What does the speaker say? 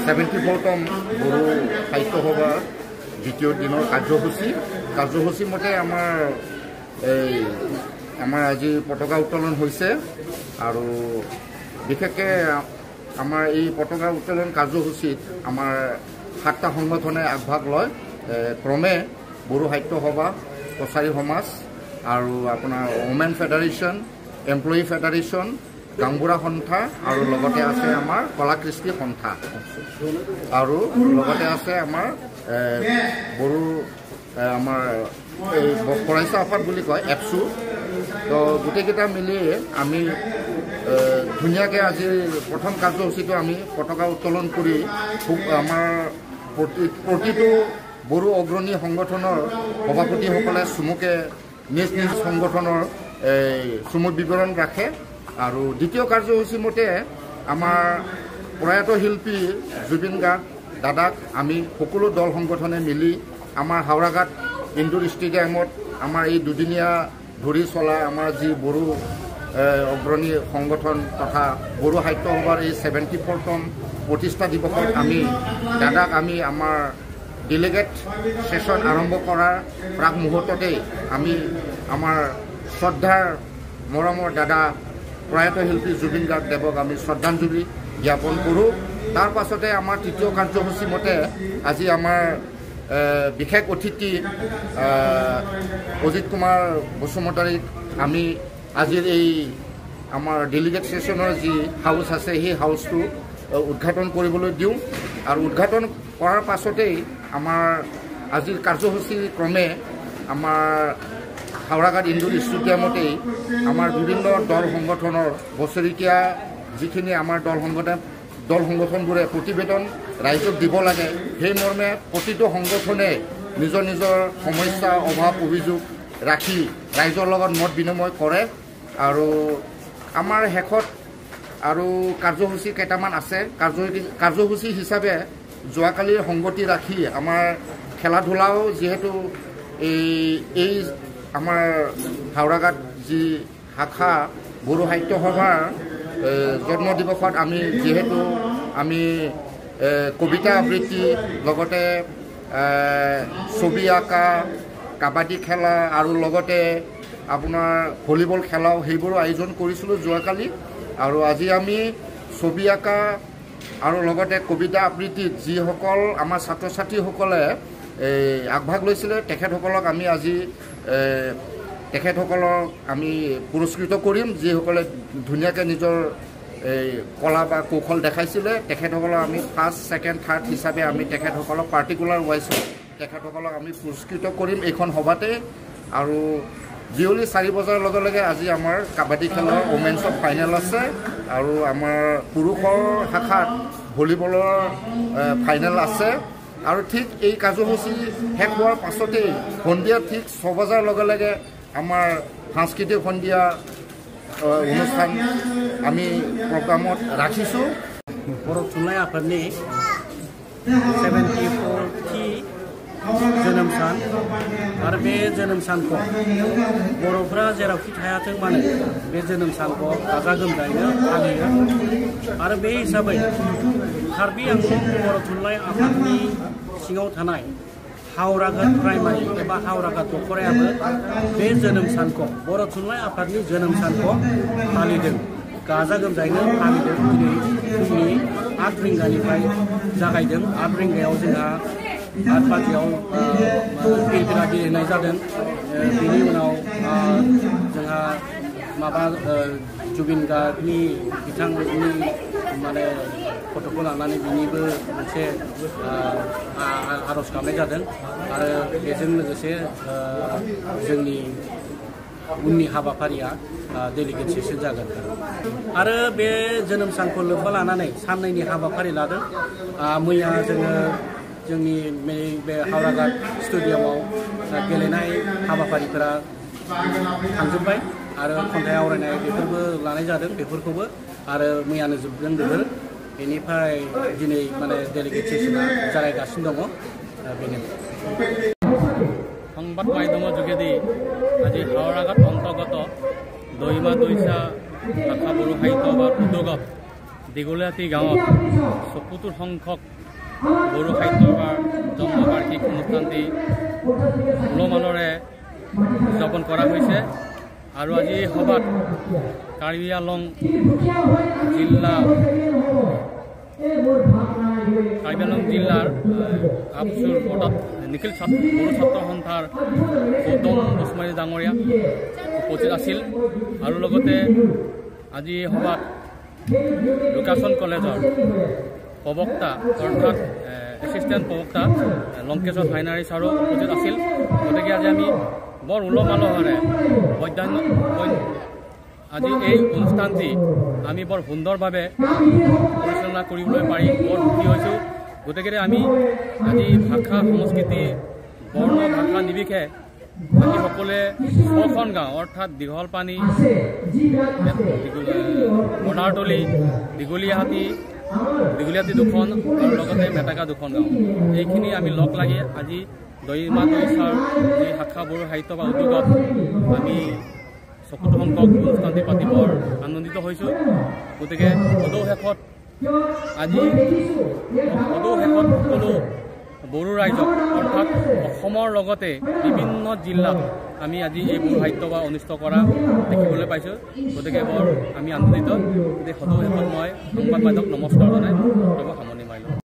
74তম বড়ো সাহিত্য সভাৰ দ্বিতীয় দিনৰ কাৰ্যসূচী মতে আমাৰ আজি পতাকা উত্তোলন হৈছে আৰু বিশেষকৈ আমাৰ এই পতাকা উত্তোলন কাৰ্যসূচীত আমাৰ 7টা সংগঠনে আগভাগ লয় ক্ৰমে বড়ো সাহিত্য সভা কছাৰী সমাজ আৰু আপোনাৰ ওমেন ফেডাৰেশ্যন এমপ্লয়ী ফেডাৰেশ্যন গাংবুঢ়া সন্থা আৰু লগতে আছে আমাৰ কলা কৃষ্টি সন্থা আৰু লগতে আছে আমাৰ বড়ো আমাৰ এই পৰাইছা আফাদ বুলি কয় এপছু তো গোটেইকেইটা মিলি আমি ধুনীয়াকৈ আজি প্ৰথম কাৰ্যসূচীটো আমি পতাকা উত্তোলন কৰি আমাৰ প্ৰতিটো বড়ো অগ্ৰণী সংগঠনৰ সভাপতিসকলে চমুকে নিজ নিজ সংগঠনৰ চমু বিৱৰণ ৰাখে আৰু দ্বিতীয় কাৰ্যসূচী মতে আমাৰ প্ৰয়াত শিল্পী জুবিন গাৰ্গ দাদাক আমি সকলো দল সংগঠনে মিলি আমাৰ হাওৰাঘাট ইনডোৰ ষ্টেডিয়ামত আমাৰ এই দুদিনীয়া ধৰি চলা আমাৰ যি বড়ো অগ্ৰণী সংগঠন তথা বড়ো সাহিত্য সভাৰ এই 74তম প্ৰতিষ্ঠা দিৱসত আমি দাদাক আমি আমাৰ ডেলিগেট সেশন আৰম্ভ কৰাৰ প্ৰাক মুহূৰ্ততেই আমি আমাৰ শ্ৰদ্ধাৰ মৰমৰ দাদা প্ৰয়াত শিল্পী জুবিন গাৰ্গ দেৱক আমি শ্ৰদ্ধাঞ্জলি জ্ঞাপন কৰোঁ তাৰ পাছতে আমাৰ তৃতীয় কাৰ্যসূচী মতে আজি আমাৰ বিশেষ অতিথি অজিত কুমাৰ বসুমতাৰীক আমি আজিৰ এই আমাৰ ডেলিগেট সেশনৰ যি হাউচ আছে সেই হাউচটো উদ্ঘাটন কৰিবলৈ দিওঁ আৰু উদ্ঘাটন কৰাৰ পাছতেই আমাৰ আজিৰ কাৰ্যসূচী ক্ৰমে আমাৰ হাওৰাঘাট ইনডোৰ ষ্টেডিয়ামতেই আমাৰ বিভিন্ন দল সংগঠনৰ বছৰেকীয়া যিখিনি আমাৰ দল সংগঠনবোৰে প্ৰতিবেদন ৰাইজক দিব লাগে সেই মৰ্মে প্ৰতিটো সংগঠনে নিজৰ নিজৰ সমস্যা অভাৱ অভিযোগ ৰাখি ৰাইজৰ লগত মত বিনিময় কৰে আৰু আমাৰ শেষত আৰু কাৰ্যসূচী কেইটামান আছে কাৰ্যসূচী হিচাপে যোৱাকালিৰ সংগতি ৰাখি আমাৰ খেলা ধূলাও যিহেতু এই আমাৰ হাওৰাঘাট যি শাখা বড়ো সাহিত্য সভাৰ জন্ম দিৱসত আমি যিহেতু আমি কবিতা আবৃত্তি লগতে ছবি আঁকা কাবাডী খেলা আৰু লগতে আপোনাৰ ভলীবল খেলাও সেইবোৰো আয়োজন কৰিছিলোঁ যোৱাকালি আৰু আজি আমি ছবি আঁকা আৰু লগতে কবিতা আবৃত্তিত যিসকল আমাৰ ছাত্ৰ ছাত্ৰীসকলে আগভাগ লৈছিলে তেখেতসকলক আমি আজি তেখেতসকলক আমি পুৰস্কৃত কৰিম যিসকলে ধুনীয়াকৈ নিজৰ কলা বা কৌশল দেখাইছিলে তেখেতসকলক আমি ফাৰ্ষ্ট ছেকেণ্ড থাৰ্ড হিচাপে আমি তেখেতসকলক পাৰ্টিকুলাৰ ৱাইজত তেখেতসকলক আমি পুৰস্কৃত কৰিম এইখন সভাতে আৰু বিয়লি 4 বজাৰ লগে লগে আজি আমাৰ কাবাডী খেলৰ ওমেন্সৰ ফাইনেল আছে আৰু আমাৰ পুৰুষৰ শাখাত ভলীবলৰ ফাইনেল আছে আৰু ঠিক এই কাৰ্যসূচী শেষ হোৱাৰ পাছতেই সন্ধিয়া ঠিক 6 বজাৰ লগে লগে আমাৰ সাংস্কৃতিক সন্ধিয়া অনুষ্ঠান আমি প্ৰগ্ৰামত ৰাখিছোঁ बर' थुनलाइ आफादनि 74थि जोनोम सान आरो बे जोनोम सानखौ बर'फ्रा जेरावखि थायाथों मानो बे जोनोम सानखौ गाजा गोमजायैनो फालियो आरो बे हिसाबै कार्बि आंलं बर' थुनलाइ आफादनि सिङाव थानाय हावराघाट प्राइमारि एबा हावराघाट दखरायाबो बे जोनोम सानखौ बर' थुनलाइ आफादनि जोनोम सानखौ फालिदों गाजा गोमजायैनो फालिदों दिनै फुंनि 8 रिंगानिफ्राय जागायदों 8 रिंगायाव जोंहा 8 बाजियाव फिल्डफोरा गेलेनाय जादों बेनि उनाव जोंहा माबा जुबिन गार्गनि बिथांनि माने फट'खौ लानानै बिनिबो मोनसे आर'ज गाबनाय जादों आरो बेजों लोगोसे जोंनि उननि हाबाफारिया डेलिगेट सेसन जागोन आरो बे जोनोम सानखौ लोब्बा लानानै साननैनि हाबाफारि लादों मैया जोङो जोंनि बे हावराघाट स्टेडियामाव गेलेनाय हाबाफारिफोरा थांजोबबाय आरो खन्थाइ आवरायनाय बेफोरबो लानाय जादों बेफोरखौबो आरो मैयानो जोबदों बेफोर बेनिफ्राय दिनै माने डेलिगेट सेसना जागायगासिनो दङ बेनो সংবাদ মাধ্যমৰ যোগেদি আজি হাওৰাঘাট অন্তৰ্গত দৈমা দৈছা শাখা বড়ো সাহিত্য বা উদ্যোগত দীঘলীয়াতী গাঁৱত ৭০ সংখ্যক বড়ো সাহিত্যৰ জন্মবাৰ্ষিক অনুষ্ঠানটি উলহ-মালহেৰে উদযাপন কৰা হৈছে আৰু আজি এই সভাত কাৰ্বি আংলং জিলাৰ আপচুৰ বৰ্ডত নিখিল বড়ো ছাত্ৰ সন্থাৰ গৌতম বসুমতাৰী ডাঙৰীয়া উপস্থিত আছিল আৰু লগতে আজি এই সভাত লোকেশ্যন কলেজৰ প্ৰবক্তা অৰ্থাৎ এছিষ্টেণ্ট প্ৰবক্তা লংকেশ্বৰ ফাইনাৰী ছাৰো উপস্থিত আছিল। গতিকে আজি আমি বৰ উলহ-মালহেৰে আজি এই অনুষ্ঠানটি আমি বৰ সুন্দৰভাৱে পৰিচালনা কৰিবলৈ পাৰি বৰ সুখী হৈছোঁ। গতিকে আমি আজি ভাষা সংস্কৃতি বৰ্ণ ভাষা নিৰ্বিশেষে আমি সকলোৱে ৬খন গাঁও অৰ্থাৎ দীঘলপানী, বৰ্ণাৰতলী, দীঘলীয়াহাটী ২খন আৰু লগতে মেটেকা 2খন গাঁও, এইখিনি আমি লগ লাগি আজি দৈমা দৈচাৰ এই শাখা বড়ো সাহিত্য বা উদ্যোগত আমি ৭০ সংখ্যক অনুষ্ঠানটি পাতি বৰ আনন্দিত হৈছোঁ। গতিকে সদৌ শেষত সকলো বড়ো ৰাইজক অৰ্থাৎ অসমৰ লগতে বিভিন্ন জিলাত আমি আজি এই বড়ো সাহিত্য বা অনুষ্ঠিত কৰা দেখিবলৈ পাইছোঁ। গতিকে বৰ আমি আনন্দিত। গতিকে সদৌ শেষত মই সংবাদ মাধ্যমক নমস্কাৰ জনাই সামৰণি মাৰিলোঁ।